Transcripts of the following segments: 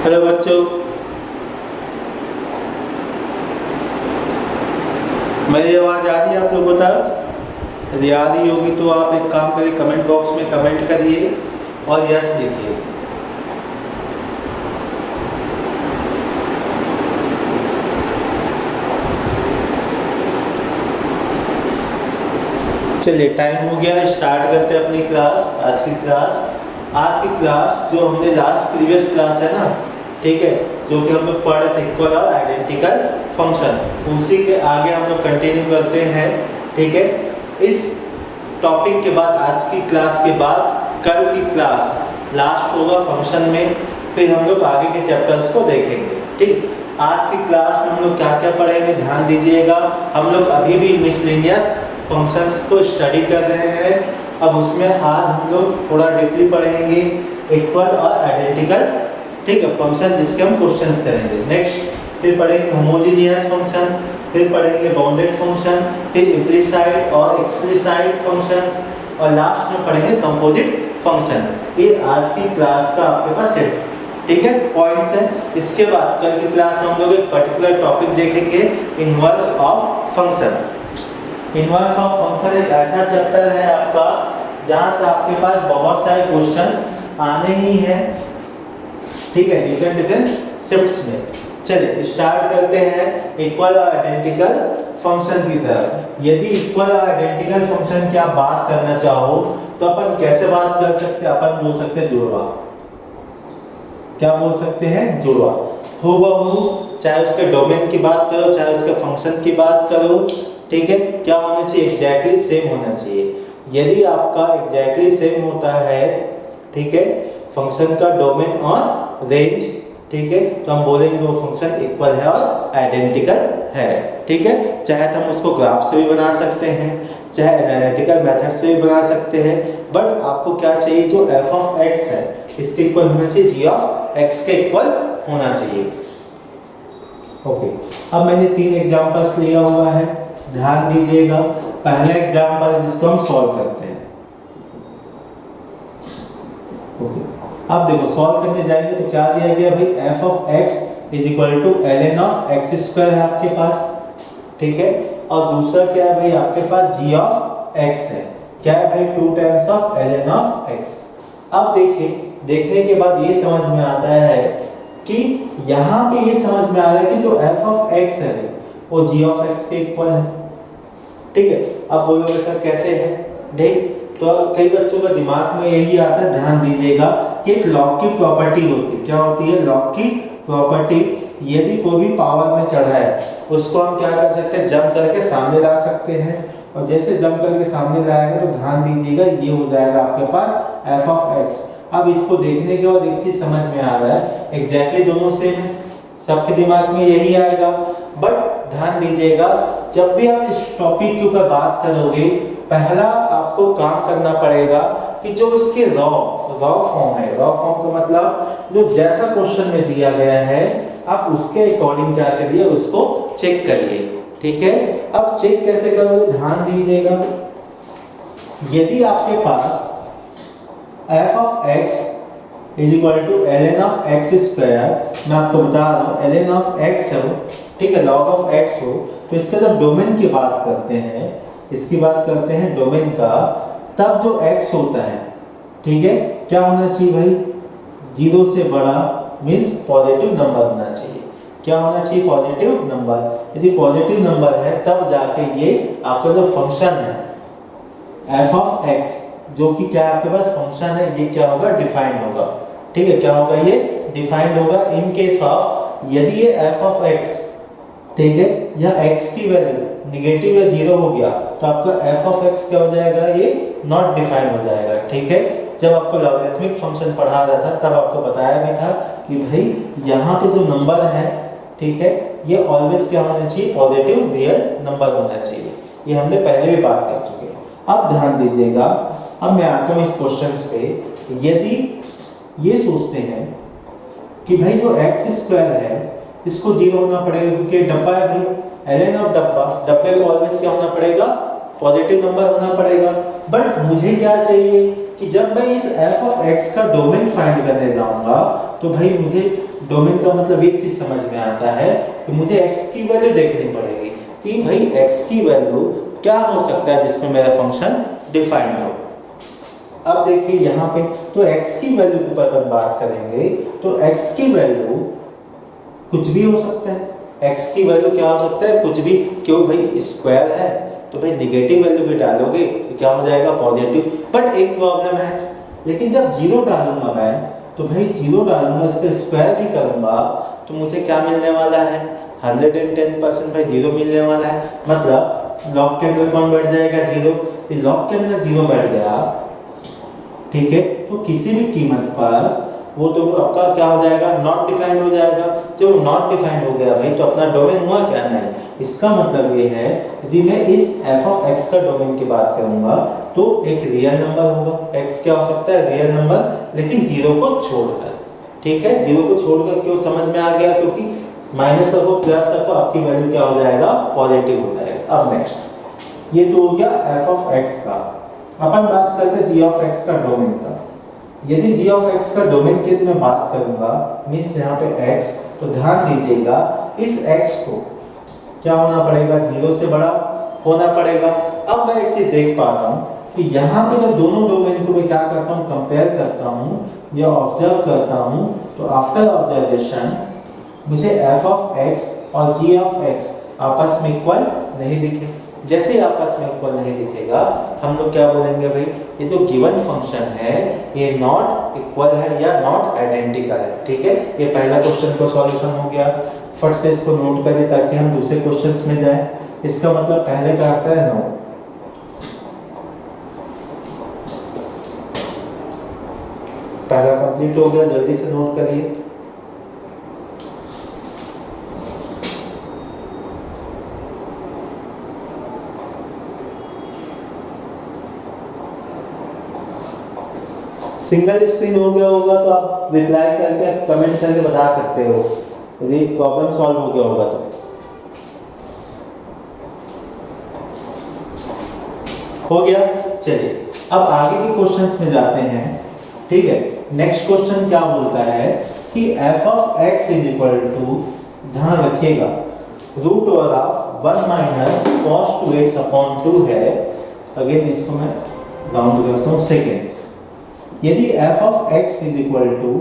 Hello बच्चों, मेरी आवाज़ आ रही है आप लोगों तक? यदि आ रही होगी तो आप एक काम करिए, कमेंट बॉक्स में कमेंट करिए और यस लिखिए। चलिए टाइम हो गया, स्टार्ट करते हैं अपनी क्लास। आज की क्लास जो हमने लास्ट प्रीवियस क्लास है ना, ठीक है, जो कि हम लोग पढ़ रहे थे इक्वल और आइडेंटिकल फंक्शन, उसी के आगे हम लोग कंटिन्यू करते हैं। ठीक है, इस टॉपिक के बाद, आज की क्लास के बाद कल की क्लास लास्ट होगा फंक्शन में, फिर हम लोग आगे के चैप्टर्स को देखेंगे। ठीक, आज की क्लास में हम लोग क्या क्या पढ़ेंगे ध्यान दीजिएगा। हम लोग अभी भी मिसलेनियस फंक्शंस को स्टडी कर रहे हैं। अब उसमें आज हम लोग थोड़ा डीपली पढ़ेंगे इक्वल और आइडेंटिकल, ठीक है, फंक्शन जिसके हम क्वेश्चंस करेंगे। नेक्स्ट फिर पढ़ेंगे होमोजेनियस फंक्शन, फिर पढ़ेंगे बाउंडेड फंक्शन, फिर इम्प्लिसाइड और एक्सप्लिसाइड फंक्शन, और लास्ट में पढ़ेंगे कंपोजिट फंक्शन। ये आज की क्लास का आपके पास है, ठीक है, पॉइंट्स है। इसके बाद कल की क्लास में हम लोग एक पर्टिकुलर टॉपिक देखेंगे, inverse of function. Inverse of function एक ऐसा चैप्टर है आपका जहां से आपके पास बहुत सारे क्वेश्चंस आने ही हैं, ठीक है, डिफरेंट शिफ्ट्स में। चलिए स्टार्ट करते हैं इक्वल और आइडेंटिकल फंक्शन की तरफ। यदि इक्वल और आइडेंटिकल फंक्शन की आप बात करना चाहो तो अपन कैसे बात कर सकते हैं? अपन बोल सकते हैं जुड़वा। क्या बोल सकते हैं? जुड़वा। हूबहू, चाहे उसके डोमेन की बात करो, चाहे उसके फंक्शन की बात करो, ठीक है, क्या होना चाहिए? एग्जैक्टली सेम होना चाहिए। यदि आपका एग्जैक्टली सेम होता है, ठीक है, फंक्शन का डोमेन और रेंज, ठीक है, तो हम बोलेंगे वो फंक्शन इक्वल है और आइडेंटिकल है। ठीक है, चाहे तो हम उसको ग्राफ से भी बना सकते हैं, चाहे एनालिटिकल मेथड से भी बना सकते हैं, बट आपको क्या चाहिए? जो f ऑफ x है इसके इक्वल होना चाहिए, g ऑफ x के इक्वल होना चाहिए। ओके, अब मैंने 3 एग्जांपल्स लिया हुआ है, ध्यान दीजिएगा। पहला एग्जांपल जिसको हम सॉल्व करते हैं। ओके, अब देखो सॉल्व करने जाएंगे तो क्या दिया गया भाई? f of x is equal to ln of x square है आपके पास, ठीक है, और दूसरा क्या है भाई? आपके पास g ऑफ x है। क्या है भाई? 2 times of ln of x। अब देखिए, देखने के बाद ये समझ में आता है कि यहाँ पे ये समझ में आ रहा है कि जो f ऑफ x है वो g ऑफ x के इक्वल है, ठीक है। अब बोलोगे सर कैसे है? देख, तो कई बच्चों का दिमाग में यही आता है, ध्यान दीजिएगा कि एक लॉग की प्रॉपर्टी होती है। क्या होती है? लॉग की प्रॉपर्टी। यदि कोई भी पावर में चढ़ा है उसको हम क्या कर सकते हैं? जंप करके सामने ला सकते हैं, और जैसे जंप करके सामने लाएगा तो ध्यान दीजिएगा ये हो जाएगा आपके पास f ऑफ x। अब इसको देखने के बाद एक चीज समझ में आ रहा है, एग्जैक्टली दोनों सेम है, सबके दिमाग में यही आएगा। बट ध्यान दीजिएगा, जब भी आप इस टॉपिक के ऊपर बात करोगे, पहला आपको काम करना पड़ेगा कि जो इसके रॉ फॉर्म है, रॉ फॉर्म का मतलब जो जैसा क्वेश्चन में दिया गया है आप उसके अकॉर्डिंग क्या करिए? उसको चेक करिए, ठीक है। अब चेक कैसे करोगे? ध्यान दीजिएगा, यदि आपके पास f of x is equal to ln of x square, मैं आपको बता रहा हूँ ln ऑफ x हो, ठीक है, log ऑफ x हो, तो इसका जब डोमेन की बात करते हैं, इसकी बात करते हैं डोमेन का, तब जो x होता है, ठीक है, क्या होना चाहिए भाई? 0 से बड़ा मीन्स पॉजिटिव नंबर होना चाहिए। क्या होना चाहिए? Positive number. यदि पॉजिटिव नंबर है तब जाके ये आपका जो फंक्शन है f ऑफ x, जो कि क्या आपके पास फंक्शन है, ये क्या होगा? डिफाइंड होगा, ठीक है। क्या होगा? ये डिफाइंड होगा इन केस ऑफ, यदि ये f ऑफ x, ठीक है, या x की वैल्यू नेगेटिव या 0 हो गया तो आपका f ऑफ x क्या हो जाएगा? ये नॉट डिफाइंड हो जाएगा, ठीक है। जब आपको लॉगरिथमिक फंक्शन पढ़ा रहा था तब आपको बताया भी था कि भाई यहाँ पे जो नंबर है, ठीक है, ये ऑलवेज क्या होना चाहिए? पॉजिटिव रियल नंबर होना चाहिए। ये हमने पहले भी बात कर चुके हैं। अब ध्यान दीजिएगा, अब मैं आता हूँ इस क्वेश्चन पे। यदि ये सोचते हैं कि भाई जो x स्क्वायर है इसको 0 होना पड़ेगा, क्योंकि डब्बा है भाई, ln ऑफ डब्बा, डब्बे को ऑलवेज क्या होना पड़ेगा? पॉजिटिव नंबर होना पड़ेगा। बट मुझे क्या चाहिए कि जब मैं इस f ऑफ x का डोमेन फाइंड करने जाऊंगा तो भाई मुझे डोमेन का मतलब एक चीज समझ में आता है कि मुझे x की वैल्यू देखनी पड़ेगी कि भाई x की वैल्यू क्या हो सकता है जिसमें मेरा फंक्शन डिफाइंड हो। अब देखिए यहाँ पे तो x की वैल्यू के ऊपर अपन बात करेंगे तो x की वैल्यू कुछ भी हो सकता है। x की वैल्यू क्या हो सकता है, कुछ भी। क्यों भाई, स्क्वायर है तो भाई निगेटिव वैल्यू भी डालोगे तो क्या हो जाएगा, पॉजिटिव। बट एक प्रॉब्लम है, लेकिन जब जीरो डालूंगा मैं तो भाई जीरो डालूंगा, इसका स्क्वायर भी करूंगा तो मुझे क्या मिलने वाला है, 110% भाई जीरो मिलने वाला है। मतलब लॉग के अंदर कौन बैठ जाएगा, जीरो। लॉग के अंदर जीरो बैठ गया, ठीक है, तो किसी भी कीमत पर वो तो आपका क्या हो जाएगा, नॉट डिफाइंड हो जाएगा। जब नॉट डिफाइंड हो गया भाई तो अपना डोमेन हुआ क्या, नहीं। इसका मतलब ये है यदि मैं इस f ऑफ x का डोमेन की बात करूंगा तो एक रियल नंबर होगा। x क्या हो सकता है, रियल नंबर, लेकिन जीरो को छोड़कर। ठीक है, जीरो को छोड़कर। क्यों, समझ में आ गया, क्योंकि माइनस रखो प्लस रखो आपकी वैल्यू क्या हो जाएगा, पॉजिटिव हो जाएगा। अब नेक्स्ट, ये तो हो गया f ऑफ x का। अपन बात करते हैं g ऑफ x का डोमेन का। यदि g ऑफ x का डोमेन की मैं बात करूंगा, मीन्स यहाँ पे x, तो ध्यान दीजिएगा इस x को क्या होना पड़ेगा, जीरो से बड़ा होना पड़ेगा। अब मैं एक चीज देख पा रहा हूँ कि यहाँ पे जब दोनों डोमेन को मैं क्या करता हूँ, कंपेयर करता हूँ या ऑब्जर्व करता हूँ, तो आफ्टर ऑब्जर्वेशन मुझे f ऑफ x और g ऑफ x आपस में इक्वल नहीं दिखे। जैसे ही आपस में इक्वल नहीं दिखेगा हम लोग क्या बोलेंगे, भाई ये जो गिवन फंक्शन है ये नॉट इक्वल है या नॉट आइडेंटिकल है। ठीक है, ये पहला क्वेश्चन का सॉल्यूशन हो गया। फट से इसको नोट करिए ताकि हम दूसरे क्वेश्चंस में जाएं। इसका मतलब पहले का आंसर है नो। पहला कंप्लीट हो गया, जल्दी से नोट करिए। सिंगल स्क्रीन हो गया होगा तो आप रिप्लाई करके कमेंट करके बता सकते हो यदि प्रॉब्लम सॉल्व हो गया होगा तो। हो गया, चलिए अब आगे के क्वेश्चंस में जाते हैं। ठीक है, नेक्स्ट क्वेश्चन क्या बोलता है कि f of x is equal to, ध्यान रखिएगा, root over of 1 minus cos 2x upon 2 है। अगेन इसको मैं राउंड करता हूँ सेकेंड। यदि f of x is equal to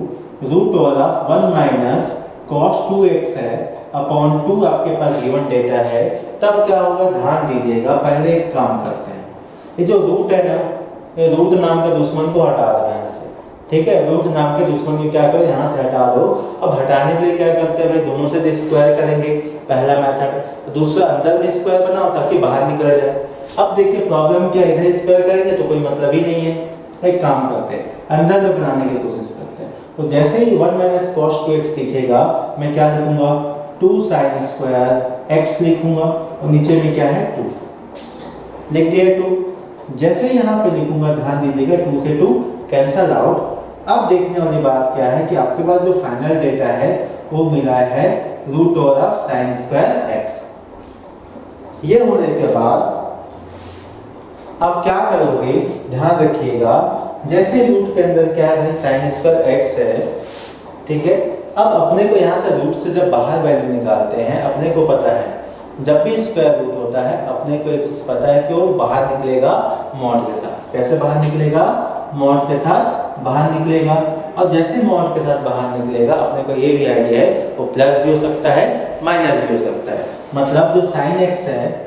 root over of 1 minus cos 2x है अपॉन 2 आपके पास गिवन डेटा है, तब क्या होगा, ध्यान दीजिएगा। पहले एक काम करते हैं, ये जो रूट है ना, ये रूट नाम के दुश्मन को हटा दो यहाँ से। ठीक है, रूट नाम के दुश्मन को क्या करो, यहाँ से हटा दो। अब हटाने के लिए क्या करते हैं भाई, दोनों से स्क्वायर करेंगे, पहला मेथड। दूसरा अंदर में स्क्वायर बनाओ ताकि बाहर निकल जाए। अब देखिए प्रॉब्लम क्या, इधर स्क्वायर करेंगे तो कोई मतलब ही नहीं है। एक काम करते हैं, अंदर में बनाने की कोशिश करते हैं। तो जैसे ही 1 माइनस cos 2x दिखेगा, मैं क्या लिखूंगा, 2 sin स्क्वायर x लिखूंगा, और नीचे में क्या है 2 लिख दिया 2। जैसे यहाँ पे लिखूंगा, ध्यान दीजिएगा 2 से 2 कैंसल आउट। अब देखने वाली बात क्या है कि आपके पास जो फाइनल डेटा है वो मिला है root over of sine square x। ये होने के बाद अब क्या करोगे, ध्यान रखिएगा, जैसे रूट के अंदर क्या है भाई, साइन स्क्वायर x है। ठीक है, अब अपने को यहाँ से रूट से जब बाहर वैल्यू निकालते हैं, अपने को पता है जब भी स्क्वायर रूट होता है अपने को एक चीज पता है कि वो बाहर निकलेगा मॉड के साथ। कैसे बाहर निकलेगा, मॉड के साथ बाहर निकलेगा। और जैसे मॉड के साथ बाहर निकलेगा, अपने को ये भी आइडिया है वो प्लस भी हो सकता है माइनस भी हो सकता है। मतलब जो साइन x है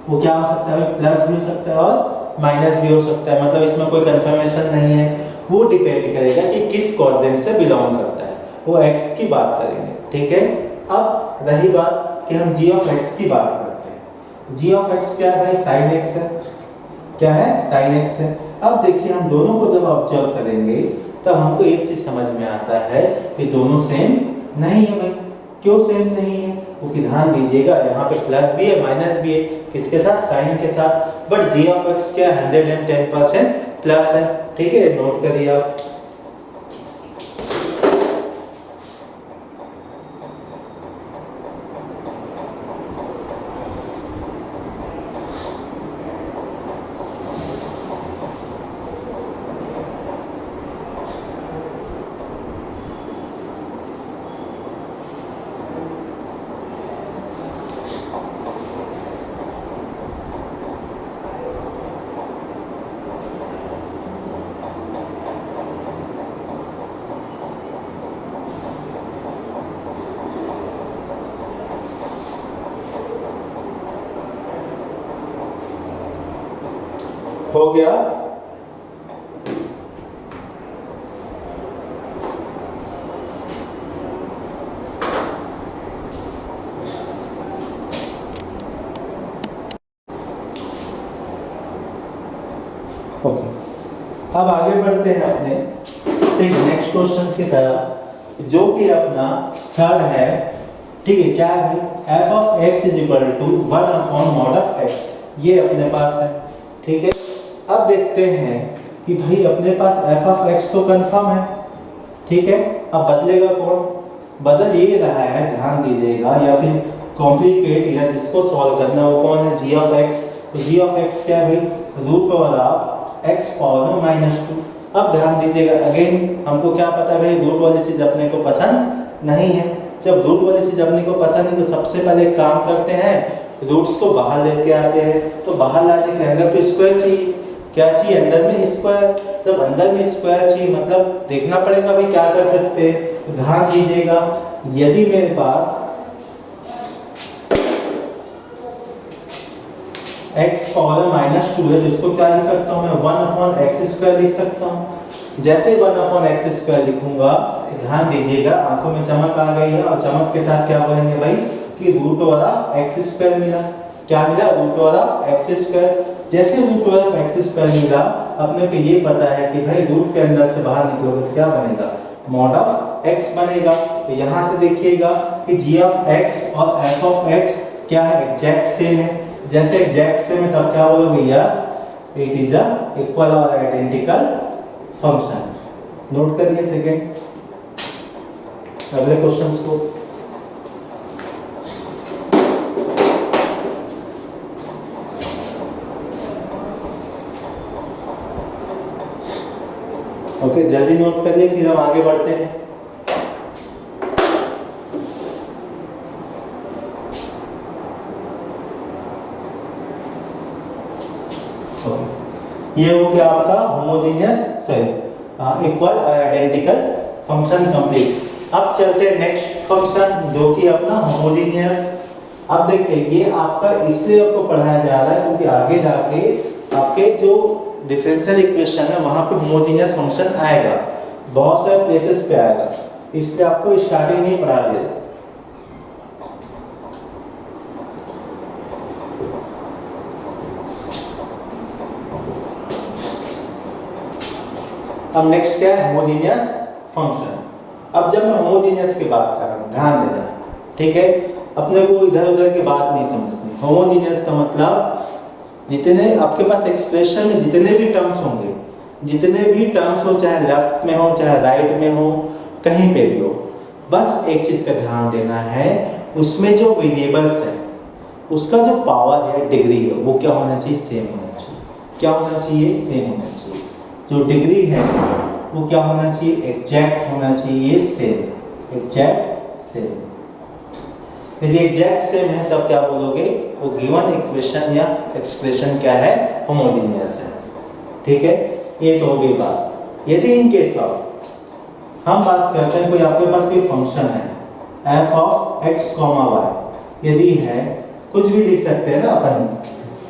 वो क्या हो सकता है, प्लस भी हो सकता है और माइनस भी हो सकता है। मतलब इसमें कोई कंफर्मेशन नहीं है, वो डिपेंड करेगा कि किस क्वाड्रेंट से बिलोंग करता है, वो x की बात करेंगे। ठीक है, अब रही बात कि हम g ऑफ x की बात करते हैं। g ऑफ x क्या है भाई, sin x है। क्या है, sin x है। अब देखिए हम दोनों को जब ऑब्जर्व करेंगे तब हमको एक चीज समझ में आता है कि दोनों सेम नहीं है भाई। क्यों सेम नहीं है, क्योंकि ध्यान दीजिएगा यहाँ पे प्लस भी है माइनस भी है, किसके साथ, साइन के साथ। बट g ऑफ x क्या 110% प्लस है। ठीक है, नोट करिए आप। हो गया। ओके, अब आगे बढ़ते हैं अपने ठीक नेक्स्ट क्वेश्चन की तरफ, जो कि अपना थर्ड है। ठीक है, क्या है? F of x is equal to 1/mod(x), ये अपने पास है। ठीक है, अब देखते हैं कि भाई अपने पास एफ ऑफ एक्स तो कंफर्म है। ठीक है, अब बदलेगा कौन? बदल ये रहा है, ध्यान दीजिएगा, या फिर कॉम्प्लिकेट या जिसको सॉल्व करना वो कौन है? G of x. तो जी ऑफ एक्स क्या है भाई? Root over of x power में -2। अब ध्यान दीजिएगा, अगेन हमको क्या पता है भाई, रूट वाली चीज अपने को पसंद नहीं है। जब रूट वाली चीज अपने को पसंद है तो सबसे पहले एक काम करते हैं, रूट्स को बाहर लेके आते हैं। तो बाहर लाने के अंदर तो स्क्वायर चाहिए। क्या चाहिए? अंदर में स्क्वायर। जब अंदर में स्क्वायर चाहिए मतलब देखना पड़ेगा भाई क्या कर सकते हैं। तो ध्यान दीजिएगा, यदि मेरे पास x पावर -2 है, जिसको क्या लिख सकता हूँ मैं? 1/x² लिख सकता हूँ। जैसे 1/x² लिखूंगा, ध्यान दीजिएगा आंखों में चमक आ गई है, और चमक के साथ क्या बोलेंगे भाई कि रूट ओवर ऑफ x² मिला। क्या मिला? Root over of x²। जैसे रूट ओवर ऑफ x² मिला, अपने को ये पता है कि भाई रूट के अंदर से बाहर निकलोगे तो क्या बनेगा? mod ऑफ x बनेगा। तो यहाँ से देखिएगा कि g ऑफ x और f ऑफ x क्या है? एग्जैक्ट सेम है। जैसे एग्जैक्ट सेम है तब क्या बोलोगे? Yes, it is a equal और आइडेंटिकल फंक्शन। नोट करिए सेकंड अगले क्वेश्चंस को। ओके, जल्दी नोट करिए फिर हम आगे बढ़ते हैं। ये हो गया आपका homogeneous sorry equal identical function complete. अब चलते हैं नेक्स्ट फंक्शन, जो कि अपना होमोजेनियस। अब देखिए, ये आपका इसलिए आपको पढ़ाया जा रहा है क्योंकि आगे जाके आपके जो डिफरेंशियल इक्वेशन है वहां पे होमोजेनियस फंक्शन आएगा, बहुत सारे प्लेसेस पे आएगा, इसलिए आपको स्टार्टिंग में ही पढ़ा दिया। अब नेक्स्ट क्या है? Homogeneous function. अब जब मैं होमोजेनियस की बात कर रहा हूँ, ध्यान देना, ठीक है, अपने को इधर उधर की बात नहीं समझनी। होमोजेनियस का मतलब जितने आपके पास एक्सप्रेशन में जितने भी टर्म्स होंगे, जितने भी टर्म्स हो, चाहे लेफ्ट में हो चाहे राइट में हो, कहीं पे भी हो, बस एक चीज का ध्यान देना है, उसमें जो वेरिएबल्स है उसका जो पावर है, डिग्री है, वो क्या होना चाहिए? सेम होना चाहिए। क्या होना चाहिए? सेम होना चाहिए। जो डिग्री है वो क्या होना चाहिए? एग्जैक्ट होना चाहिए, सेम, एग्जैक्ट सेम। यदि एग्जैक्ट सेम है तब क्या बोलोगे? वो गिवन इक्वेशन या एक्सप्रेशन क्या है? होमोजेनियस है। ठीक है, ये तो हो गई बात। यदि इन केस ऑफ हम बात करते हैं, कोई आपके पास कोई फंक्शन है f ऑफ x, y, यदि है, कुछ भी लिख सकते हैं ना अपन,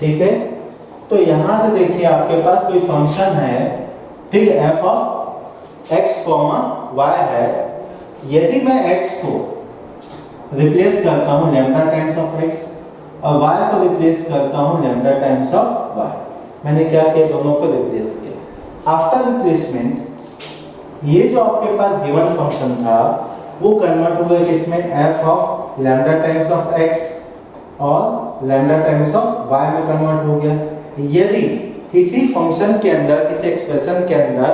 ठीक है। तो यहां से देखिए आपके पास कोई फंक्शन है, ठीक है, f ऑफ x, y है। यदि मैं x को रिप्लेस करता हूं लैम्डा टाइम्स ऑफ x और y को रिप्लेस करता हूं लैम्डा टाइम्स ऑफ y, मैंने क्या किया? दोनों को रिप्लेस किया। आफ्टर रिप्लेसमेंट ये जो आपके पास गिवन फंक्शन था वो कन्वर्ट हो गया किसमें? f of lambda times of x और लैम्डा टाइम्स ऑफ y में कन्वर्ट हो गया। यदि किसी फंक्शन के अंदर, किसी एक्सप्रेशन के अंदर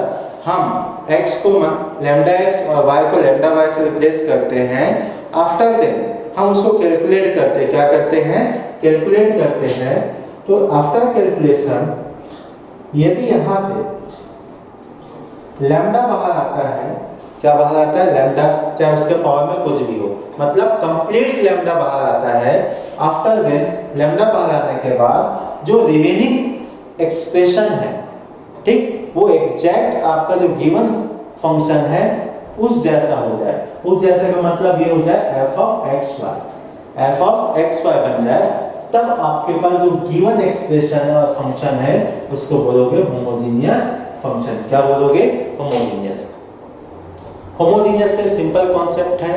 हम x को लैम्डा x और y को लैम्डा y से रिप्लेस करते हैं, आफ्टर देन हम उसको कैलकुलेट करते हैं। क्या करते हैं? कैलकुलेट करते हैं। तो आफ्टर कैलकुलेशन यदि यहां से लैम्डा बाहर आता है, क्या बाहर आता है? लैम्डा, चाहे उसके पावर में कुछ भी हो, मतलब कंप्लीट लैम्डा बाहर आता है। आफ्टर देन लैम्डा बाहर आने के बाद जो रिमेनिंग एक्सप्रेशन है, ठीक, वो एग्जैक्ट आपका जो गिवन फंक्शन है उस जैसा हो जाए। उस जैसे का मतलब ये हो जाए f of x y, f of x y बन जाए। तब आपके पास जो गिवन एक्सप्रेशन है और फंक्शन है उसको बोलोगे होमोजीनियस फंक्शन। क्या बोलोगे? होमोजीनियस। होमोजीनियस से सिंपल कॉन्सेप्ट है,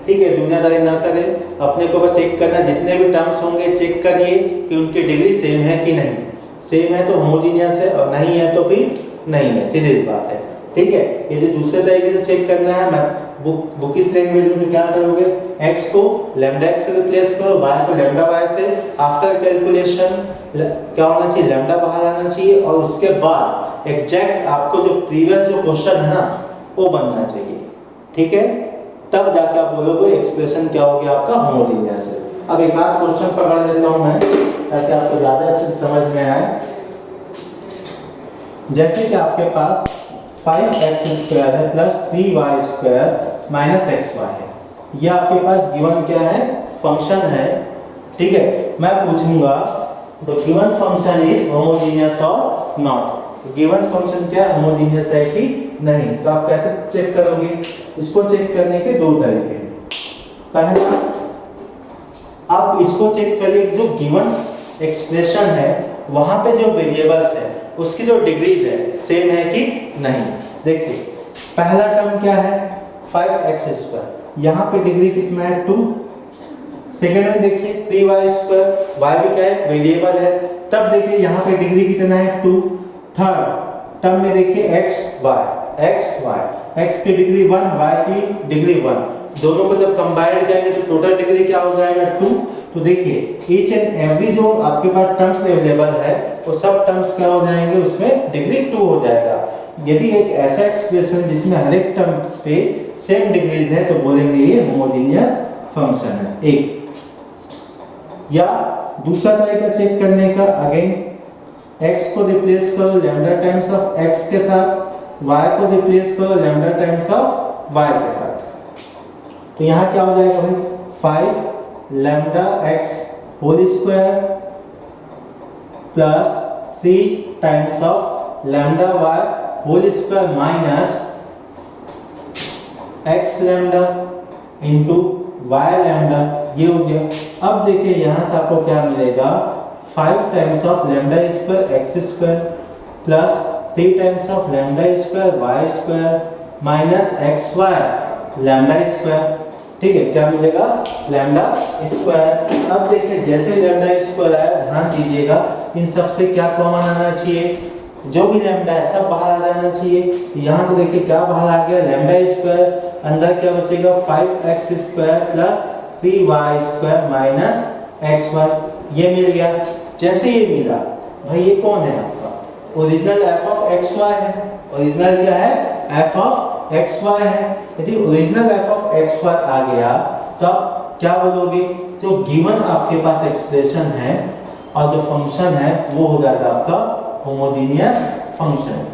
ठीक है, दुनियादारी ना करें, अपने को बस एक करना, जितने भी टर्म्स होंगे चेक करिए कि उनकी डिग्री सेम है कि नहीं। सेम है तो होमोजीनियस है और नहीं है तो फिर नहीं है, सीधी बात है, ठीक है। यदि दूसरे तरीके से चेक करना है, मैं बुकिश लैंग्वेज में क्या करोगे, x को लैम्डा x से रिप्लेस करो, y को लैम्डा y से, आफ्टर कैलकुलेशन क्या होना चाहिए, लैम्डा बाहर आना चाहिए और उसके बाद एग्जैक्ट आपको जो प्रीवियस जो क्वेश्चन है ना वो बनना चाहिए, ठीक है। तब जाके आप बोलोगे एक्सप्रेशन क्या हो गया आपका, होमोजीनियस है। अब एक आध क्वेश्चन पकड़ लेता हूं मैं ताकि आपको ज्यादा अच्छे से समझ में आए। जैसे कि आपके पास 5x² है प्लस 3y² माइनस xy है, ये आपके पास गिवन क्या है, फंक्शन है, ठीक है। मैं पूछूंगा the given function is homogeneous और नॉट। गिवन फंक्शन क्या है, होमोजीनियस है कि नहीं। तो आप कैसे चेक करोगे, इसको चेक करने के दो तरीके हैं। पहला, आप इसको चेक करिए जो गिवन एक्सप्रेशन है वहां पे जो वेरिएबल्स है उसकी जो डिग्रीज है सेम है कि नहीं। देखिए पहला टर्म क्या है, 5x², यहाँ पे डिग्री कितना है, 2। सेकेंड में देखिए 3y², y भी क्या है, वेरिएबल है, तब देखिए यहाँ पे डिग्री कितना है, 2। थर्ड टर्म में देखिए x की डिग्री 1, y की डिग्री 1, दोनों को जब कंबाइंड करेंगे तो टोटल डिग्री क्या हो जाएगा, 2। तो देखिए ईच एंड एवरी जो आपके पास टर्म्स अवेलेबल है वो सब टर्म्स क्या हो जाएंगे, उसमें डिग्री 2 हो जाएगा। यदि एक ऐसा एक्सप्रेशन जिसमें हर एक टर्म्स पे सेम डिग्रीज है तो बोलेंगे ये होमोजीनियस फंक्शन है, एक। या दूसरा तरीका चेक करने का, अगेन x को रिप्लेस करो लैम्डा टाइम्स ऑफ x के साथ, y को रिप्लेस करो लैम्डा टाइम्स ऑफ y के साथ। तो यहाँ क्या हो जाएगा भाई, 5 lambda x whole square plus 3 times of lambda y whole square minus x lambda into y lambda, ये हो गया। अब देखिए यहाँ से आपको क्या मिलेगा, 5 times of lambda square x² plus 3 times of lambda square y² minus xy lambda square, ठीक है। क्या मिलेगा, लैम्डा स्क्वायर। अब देखिए जैसे लैम्डा स्क्वायर आया, ध्यान दीजिएगा इन सब से क्या कॉमन आना चाहिए, जो भी लैम्डा है सब बाहर आ जाना चाहिए। यहाँ से देखिए क्या बाहर आ गया, लैम्डा स्क्वायर, अंदर क्या बचेगा, 5x² plus 3y² minus xy, ये मिल गया। जैसे ये मिला भाई, ये कौन है आपका, ओरिजिनल f ऑफ xy है। ओरिजिनल क्या है, f ऑफ xy है। यदि ओरिजिनल f ऑफ xy आ गया तो आप क्या बोलोगे, जो गिवन आपके पास एक्सप्रेशन है और जो फंक्शन है वो हो जाएगा आपका होमोजीनियस फंक्शन,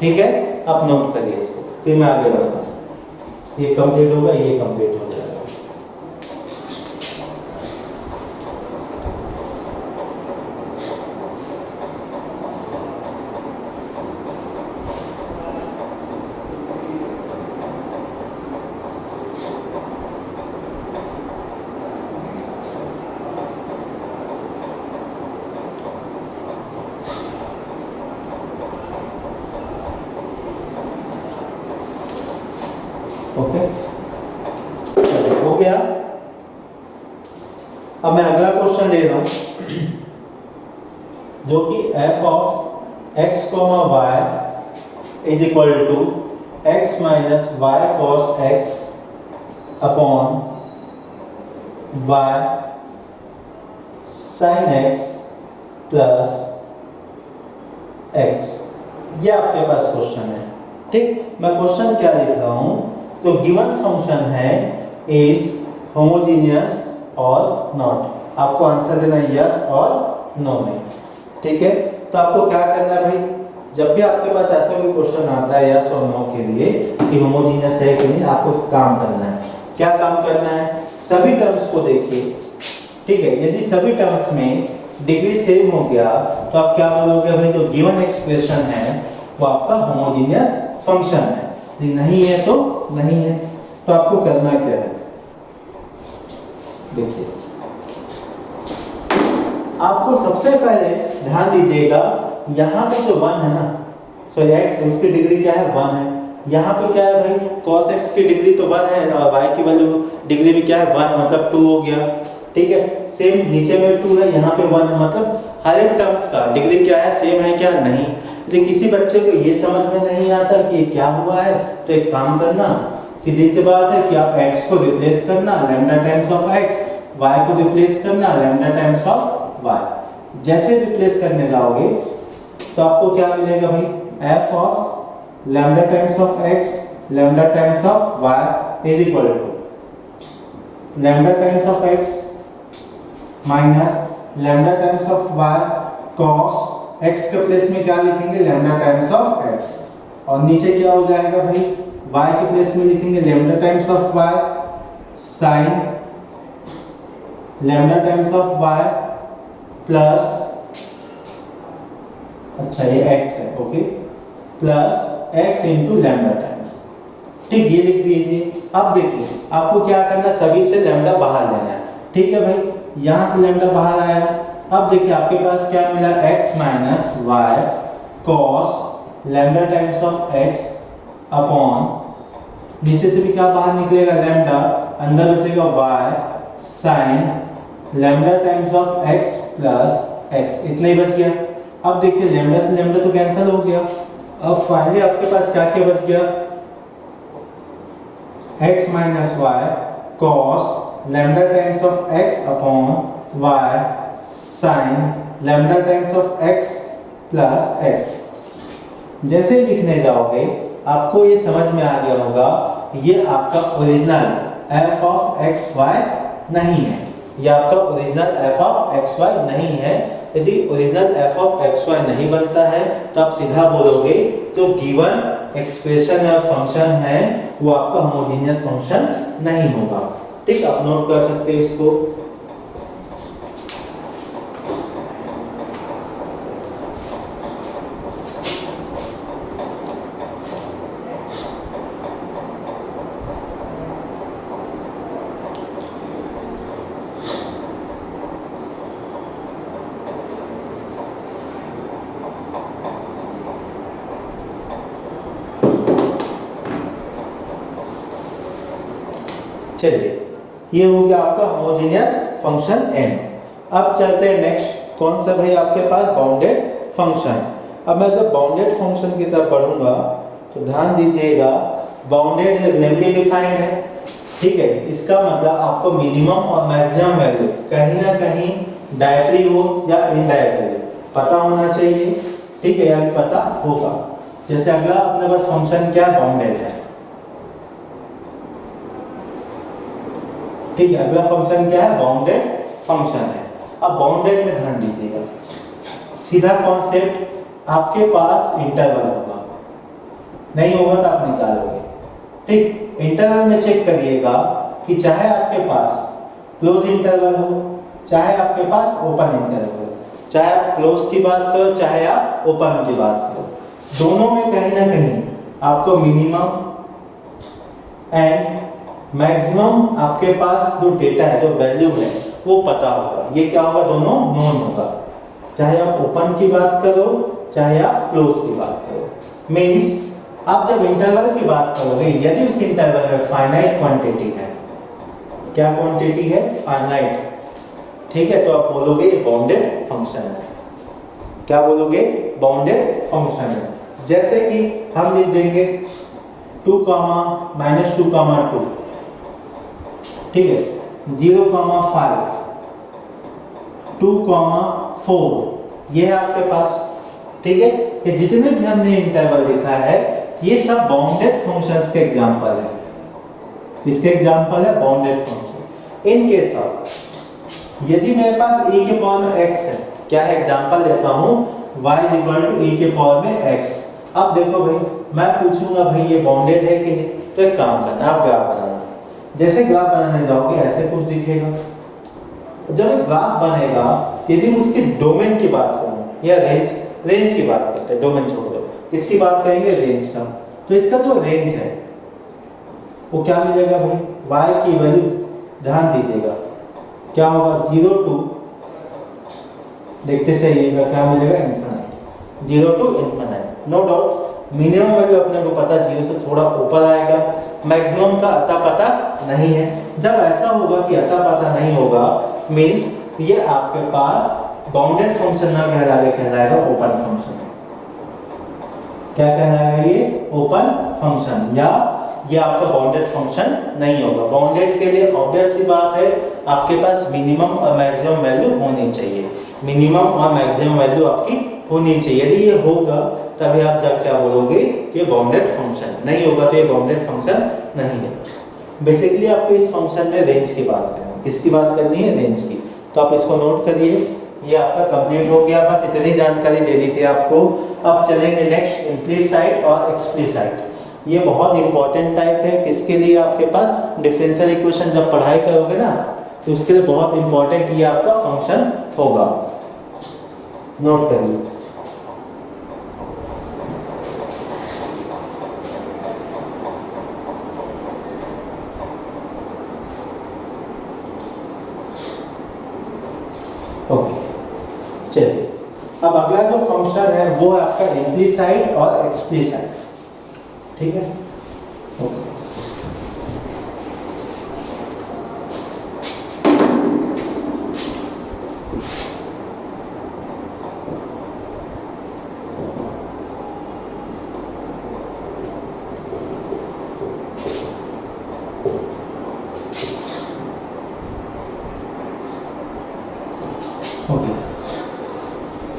ठीक है। आप नोट करिए इसको, फिर मैं आगे बढ़ता हूँ। ये कंप्लीट होगा, ये कंप्लीट हो जाएगा। ओके, हो गया। अब मैं अगला क्वेश्चन ले रहा हूं जो कि f of x, y is equal to x minus y cos x upon y sin x plus x, ये आपके पास क्वेश्चन है, ठीक। मैं क्वेश्चन क्या लिख रहा हूं, तो गिवन फंक्शन है इज होमोजीनियस और नॉट। आपको आंसर देना है यस और नो में, ठीक है। तो आपको क्या करना है भाई, जब भी आपके पास ऐसा कोई क्वेश्चन आता है यस और नो के लिए कि होमोजीनियस है कि नहीं, आपको काम करना है। क्या काम करना है, सभी टर्म्स को देखिए, ठीक है। यदि सभी टर्म्स में डिग्री सेम हो गया तो आप क्या बोलोगे भाई, जो गिवन एक्सप्रेशन है वो आपका होमोजीनियस फंक्शन है। यदि नहीं है तो नहीं है। तो आपको करना क्या है, देखिए आपको सबसे पहले ध्यान दीजिएगा, यहाँ पे जो 1 है ना, सॉरी x उसकी डिग्री क्या है 1 है, यहाँ पे क्या है भाई cos x की डिग्री तो 1 है और y की वैल्यू डिग्री भी क्या है 1, मतलब 2 हो गया। ठीक है, सेम नीचे में 2 है, यहाँ पे 1 है, मतलब हर एक टर्म्स का डिग्री क्या है सेम है क्या, नहीं। लेकिन किसी बच्चे को ये समझ में नहीं आता कि ये क्या हुआ है, तो एक काम करना, सीधी सी बात है कि आप x को रिप्लेस करना lambda times of x, y को रिप्लेस करना लैम्डा टाइम्स ऑफ y। जैसे रिप्लेस करने जाओगे तो आपको क्या मिलेगा भाई, f of lambda times of x lambda times of y is equal to lambda times of x minus lambda times of y cos x के प्लेस में क्या लिखेंगे लैम्डा टाइम्स ऑफ x, और नीचे क्या हो जाएगा भाई y के प्लेस में लिखेंगे lambda times of y sin lambda times of y plus, अच्छा ये x है, okay, plus x into lambda times. ठीक, ये लिख दीजिए। अब देखिए आपको क्या करना, सभी से लैम्डा बाहर लेना है। ठीक है भाई, यहाँ से लैम्डा बाहर आया। अब देखिए आपके पास क्या मिला, x minus y cos lambda times of x upon, नीचे से भी क्या बाहर निकलेगा लैम्डा, अंदर बचेगा y sine lambda times of x plus x, इतना ही बच गया। अब देखिए लैम्डा से लैम्डा तो कैंसिल हो गया। अब फाइनली आपके पास क्या क्या बच गया, x minus y cos lambda times of x upon y sine lambda times of x plus x। जैसे ही लिखने जाओगे आपको ये समझ में आ गया होगा, ये आपका original f of x y नहीं है, ये आपका original f of x y नहीं है। यदि original f of x y नहीं बनता है तो आप सीधा बोलोगे तो गिवन एक्सप्रेशन या फंक्शन है वो आपका होमोजेनियस फंक्शन नहीं होगा। ठीक, आप नोट कर सकते हैं इसको। चलिए, ये हो गया आपका होमोजेनियस फंक्शन n। अब चलते हैं नेक्स्ट, कौन सा भाई आपके पास बाउंडेड फंक्शन। अब मैं जब बाउंडेड फंक्शन की तरफ बढ़ूंगा तो ध्यान दीजिएगा, बाउंडेड नेमली डिफाइंड है। ठीक है, इसका मतलब आपको मिनिमम और मैक्सिमम वैल्यू कहीं ना कहीं डायरेक्टली हो या इनडायरेक्टली पता होना चाहिए। ठीक है, या पता होगा। जैसे अगला अपने पास फंक्शन क्या बाउंडेड है। ठीक है, अगला फंक्शन क्या है, बाउंडेड फंक्शन है। अब बाउंडेड में ध्यान दीजिएगा, सीधा कॉन्सेप्ट, आपके पास इंटरवल होगा, नहीं होगा तो आप निकालोगे। ठीक, इंटरवल में चेक करिएगा कि चाहे आपके पास क्लोज इंटरवल हो, चाहे आपके पास ओपन इंटरवल हो, चाहे आप क्लोज की बात करो चाहे आप ओपन की बात करो, दोनों में कहीं ना कहीं आपको मिनिमम एंड मैक्सिमम आपके पास जो डेटा है, जो वैल्यू है वो पता होगा। ये क्या होगा, दोनों नोन होगा, चाहे आप ओपन की बात करो चाहे आप क्लोज की बात करो। मींस आप जब इंटरवल की बात करोगे, यदि उस इंटरवल में फाइनाइट क्वांटिटी है, क्या क्वांटिटी है, फाइनाइट, ठीक है, तो आप बोलोगे ये बाउंडेड फंक्शन है। क्या बोलोगे, बाउंडेड फंक्शन है। जैसे कि हम लिख देंगे 2, -2, 2, ठीक है, 0, 5, 2, 4, ये है आपके पास। ठीक है, ये जितने भी हमने इंटरवल लिखा है ये सब बाउंडेड फंक्शंस के एग्जांपल है। किसके एग्जांपल है, bounded function. In case of यदि मेरे पास e के पावर में x है, क्या है एग्जांपल लेता हूं, y e के पावर में x। अब देखो भाई, मैं पूछूंगा भाई ये बाउंडेड है कि नहीं, तो एक काम करना, आप ग्राफ बनाना। जैसे ग्राफ बनाने जाओगे ऐसे कुछ दिखेगा। जब ग्राफ बनेगा, यदि उसकी डोमेन की बात करूं या रेंज की बात करते हैं, डोमेन छोड़ दो, इसकी बात करेंगे रेंज का, तो इसका जो रेंज है वो क्या मिलेगा भाई, y की वैल्यू ध्यान दीजिएगा क्या होगा, 0 to देखते जाइएगा क्या मिलेगा, infinite, 0 to infinite. No doubt minimum value अपने को पता 0 से थोड़ा ऊपर आएगा, मैक्सिमम का अता पता नहीं है। जब ऐसा होगा कि अता पता नहीं होगा मीन्स ये आपके पास बाउंडेड फंक्शन ना कहलाएगा ओपन फंक्शन। क्या कहलाएगा ये, ओपन फंक्शन, या ये आपका बाउंडेड फंक्शन नहीं होगा। बाउंडेड के लिए ऑब्वियस सी बात है आपके पास मिनिमम और मैक्सिमम वैल्यू होनी चाहिए, मिनिमम और मैक्सिमम वैल्यू आपकी होनी चाहिए। यदि ये होगा तभी आप जब क्या बोलोगे कि बाउंडेड फंक्शन, नहीं होगा तो ये बाउंडेड फंक्शन नहीं है। बेसिकली आपको इस फंक्शन में रेंज की बात करनी है, किसकी बात करनी है, रेंज की। तो आप इसको नोट करिए, ये आपका कंप्लीट हो गया, बस इतनी जानकारी दे दी थी आपको। अब चलेंगे नेक्स्ट, इम्प्लीसाइट और एक्सप्लीसाइट। ये बहुत इंपॉर्टेंट टाइप है, किसके लिए, आपके पास डिफरेंशियल इक्वेशन जब पढ़ाई करोगे ना तो उसके लिए बहुत इंपॉर्टेंट ये आपका फंक्शन होगा, नोट करिए। ओके चलिए, अब अगला जो फंक्शन है वो है आपका इम्प्लीसाइट और एक्सप्लीसाइट, ठीक है। ओके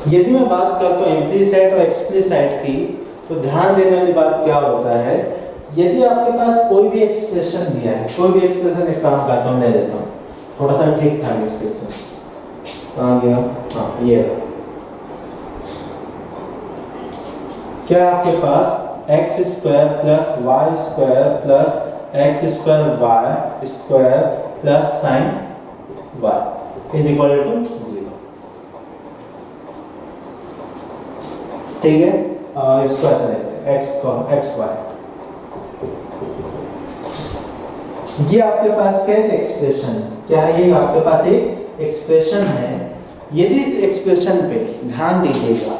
यदि मैं बात करता हूँ इम्प्लीसाइट और एक्सप्लीसाइट की, तो ध्यान देने वाली बात क्या होता है, यदि आपके पास कोई भी एक्सप्रेशन दिया है, कोई भी एक्सप्रेशन, एक काम करता हूँ, ले लेता हूँ, थोड़ा सा ठीक था एक्सप्रेशन, कहाँ गया, हाँ ये रहा। क्या आपके पास x square plus y square plus x square y square plus sine y is equal to 0, ठीक है। इसको ऐसा लेते हैं, एक्स वाई, ये आपके पास क्या है, एक्सप्रेशन। क्या है ये, आपके पास एक एक्सप्रेशन है। यदि इस एक्सप्रेशन पे ध्यान दीजिएगा,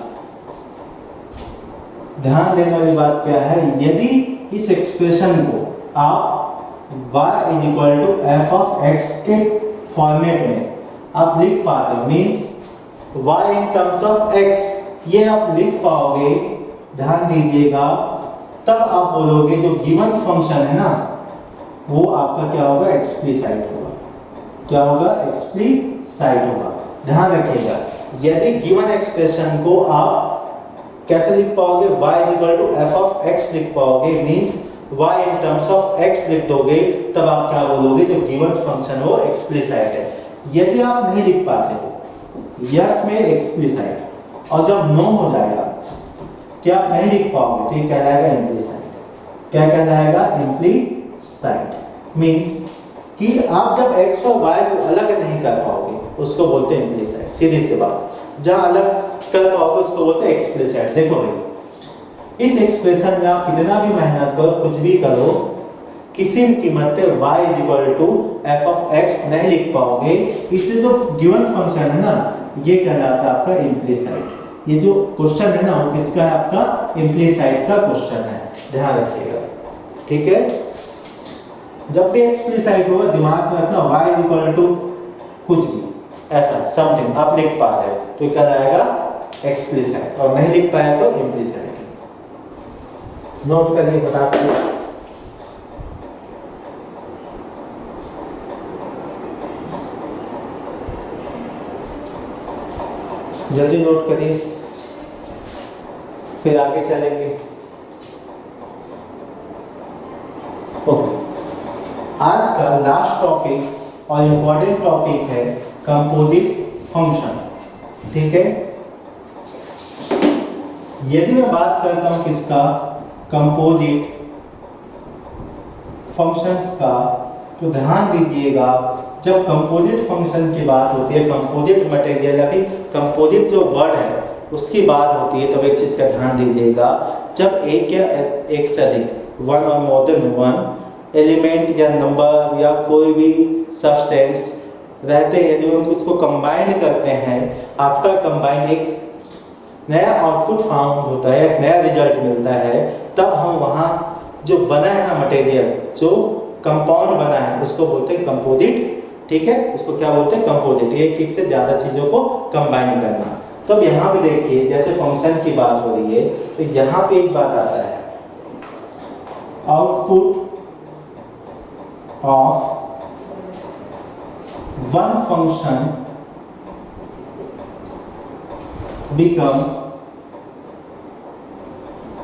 ध्यान देने वाली बात क्या है, यदि इस एक्सप्रेशन को आप y is equal to f of x के फॉर्मेट में आप लिख पाते हो, means y in terms of x, ये आप लिख पाओगे, ध्यान दीजिएगा, तब आप बोलोगे जो गिवन फंक्शन है ना वो आपका क्या होगा, एक्सप्लीसाइट होगा। क्या होगा, एक्सप्लीसाइट होगा। ध्यान रखिएगा, यदि गिवन एक्सप्रेशन को आप कैसे लिख पाओगे, y equal to f of x लिख पाओगे, means y in terms of x लिख दोगे, तब आप क्या बोलोगे, जो गिवन फंक्शन हो एक्सप्लीसाइट है। यदि आप नहीं लिख पाते हो, यस में एक्सप्लीसाइट, और जब नो हो जाएगा क्या आप नहीं लिख पाओगे, तो ये कहलाएगा इम्प्लीसाइट। क्या कहलाएगा, इम्प्लीसाइट, मींस कि आप जब x और y को अलग नहीं कर पाओगे उसको बोलते हैं इम्प्लीसाइट। सीधी सी बात, जहां अलग कर पाओगे उसको बोलते हैं एक्सप्लीसाइट। देखो भाई, इस एक्सप्रेशन में आप कितना भी मेहनत करो, कुछ भी करो, किसी भी कीमत पे y is equal to f of x नहीं लिख पाओगे। इसलिए जो गिवन फंक्शन है ना ये कहलाता है आपका इम्प्लीसाइट। ये जो क्वेश्चन है ना वो किसका है, आपका इम्प्लीसाइट का क्वेश्चन है, ध्यान रखिएगा, ठीक है। जब भी एक्सप्लीसाइट होगा दिमाग में रखना, y इज इक्वल टू कुछ भी ऐसा समथिंग आप लिख पा रहे हो तो क्या आएगा, एक्सप्लीसाइट, और नहीं लिख पाया तो इम्प्लीसाइट। नोट करिए, बताइए। जल्दी नोट करिए, फिर आगे चलेंगे। ओके, आज का लास्ट टॉपिक और इम्पोर्टेंट टॉपिक है कंपोजिट फंक्शन, ठीक है। यदि मैं बात करता हूं किसका, कंपोजिट फंक्शंस का, तो ध्यान दीजिएगा, जब कंपोजिट फंक्शन की बात होती है, कंपोजिट मटेरियल या फिर कंपोजिट जो वर्ड है उसकी बात होती है, तब एक चीज का ध्यान दीजिएगा, जब एक या एक से अधिक, वन और मोर देन वन एलिमेंट या नंबर या कोई भी सब्सटेंस रहते हैं, जो हम उसको कंबाइन करते हैं, आफ्टर कंबाइन एक नया आउटपुट फाउंड होता है, एक नया रिजल्ट मिलता है, तब हम वहाँ जो बना है ना मटेरियल, जो कंपाउंड बना है, उसको बोलते हैं कंपोजिट। ठीक है, उसको क्या बोलते हैं? कंपोजिट। एक से ज़्यादा चीज़ों को कंबाइन करना। तो अब यहाँ पे देखिए, जैसे फंक्शन की बात हो रही है, तो यहाँ पे एक बात आता है, output of one function become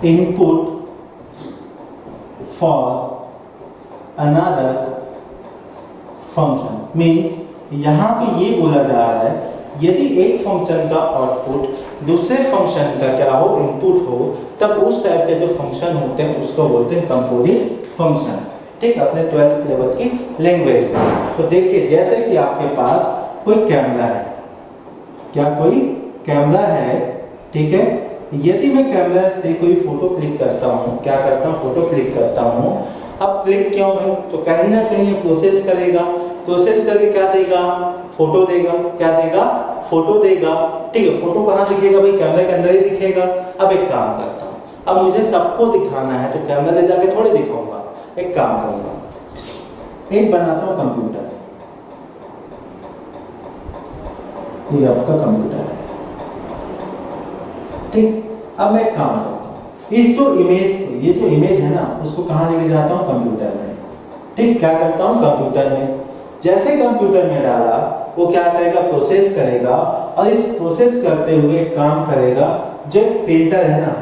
input for another function. Means यहाँ पे ये बोला जा रहा है, यदि एक फंक्शन का आउटपुट दूसरे फंक्शन का क्या हो, इनपुट हो, तब उस टाइप के जो फंक्शन होते हैं उसको बोलते हैं कंपोजिट फंक्शन। ठीक, अपने 12th लेवल की लैंग्वेज में। तो देखिए, जैसे कि आपके पास कोई कैमरा है, क्या कोई कैमरा है, ठीक है, यदि मैं कैमरा से कोई फोटो क्लिक करता हूँ, क्या करता हूँ, फोटो क्लिक करता हूँ। अब क्लिक क्यों है, तो कहीं ना कहीं प्रोसेस करेगा, प्रोसेस करके क्या देगा, फोटो देगा। क्या देगा? फोटो देगा। ठीक है, फोटो कहाँ दिखेगा भाई? कैमरे के अंदर ही दिखेगा। अब एक काम करता हूँ, अब मुझे सबको दिखाना है, तो कैमरा ले जाके थोड़ी दिखाऊंगा। एक काम करूंगा, एक बनाता हूँ कंप्यूटर, ये आपका कंप्यूटर है। ठीक, अब मैं काम करता हूँ, इस जो इमेज को, ये जो इमेज है ना, उसको कहाँ लेके जाता हूँ? कंप्यूटर में। ठीक, क्या करता हूँ? कंप्यूटर में। जैसे कंप्यूटर में डाला, वो क्या करेगा? प्रोसेस करेगा, और इस प्रोसेस करते हुए काम करेगा। जो प्रिंटर है ना,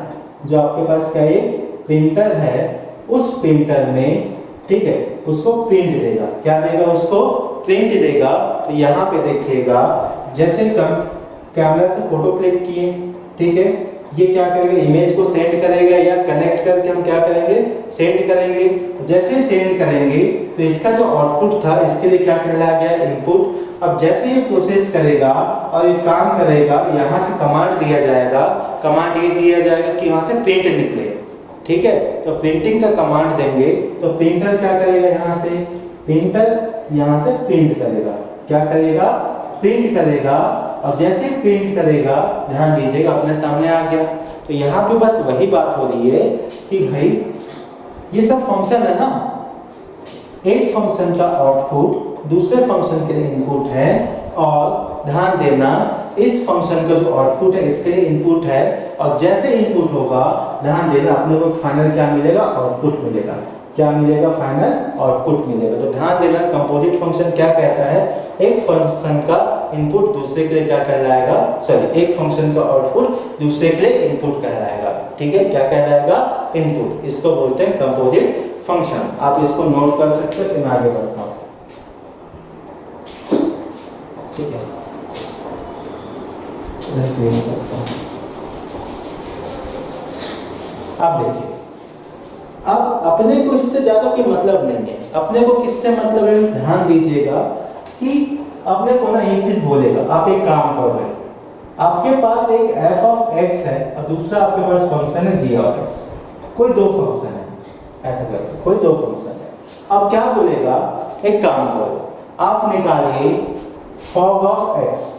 जो आपके पास क्या ये प्रिंटर है, उस प्रिंटर में, ठीक है, उसको प्रिंट देगा। क्या देगा? उसको प्रिंट देगा। तो यहाँ पे देखिएगा, जैसे कैमरा से फोटो क्लिक किए, ठीक है, ये क्या करेगा? इमेज को सेंड करेगा, या कनेक्ट करके हम क्या करेंगे? सेंड करेंगे। जैसे सेंड करेंगे तो इसका जो आउटपुट था, इसके लिए क्या कहलाया गया? इनपुट। अब जैसे ये प्रोसेस करेगा और ये काम करेगा, यहाँ से कमांड दिया जाएगा। कमांड ये दिया जाएगा कि वहाँ से प्रिंट निकले। ठीक है, तो प्रिंटिंग का कमांड देंगे, तो प्रिंटर क्या करेगा? यहाँ से प्रिंटर यहाँ से प्रिंट करेगा। क्या करेगा? प्रिंट करेगा। और जैसे प्रिंट करेगा, ध्यान दीजिएगा, अपने सामने आ गया। तो यहाँ पे बस वही बात हो रही है कि भाई ये सब फंक्शन है ना, एक फंक्शन का आउटपुट दूसरे फंक्शन के लिए इनपुट है, और ध्यान देना, इस फंक्शन का जो आउटपुट है इसके लिए इनपुट है, और जैसे इनपुट होगा, ध्यान देना, अपने को फाइनल क्या मिलेगा? आउटपुट मिलेगा। क्या मिलेगा? फाइनल आउटपुट मिलेगा। तो ध्यान देना, कंपोजिट फंक्शन क्या कहता है? एक फंक्शन का इनपुट दूसरे के लिए क्या कहलाएगा? सॉरी, एक फंक्शन का आउटपुट दूसरे के लिए इनपुट कहलाएगा। ठीक है, क्या कहलाएगा? इनपुट। इसको बोलते हैं कंपोजिट फंक्शन। आप इसको नोट कर सकते हैं, मैं आगे बढ़ता हूँ। ठीक है, अब देखिए, अब अपने को इससे ज्यादा कोई मतलब नहीं है। अपने को किससे मतलब है? ध्यान दीजिएगा कि अपने को ना एक चीज बोलेगा, आप एक काम कर रहे, आपके पास एक f ऑफ x है और दूसरा आपके पास फंक्शन है g ऑफ x। कोई दो फंक्शन है, ऐसा करते, कोई दो फंक्शन है। अब क्या बोलेगा? एक काम करो, आप निकालिए fog ऑफ x।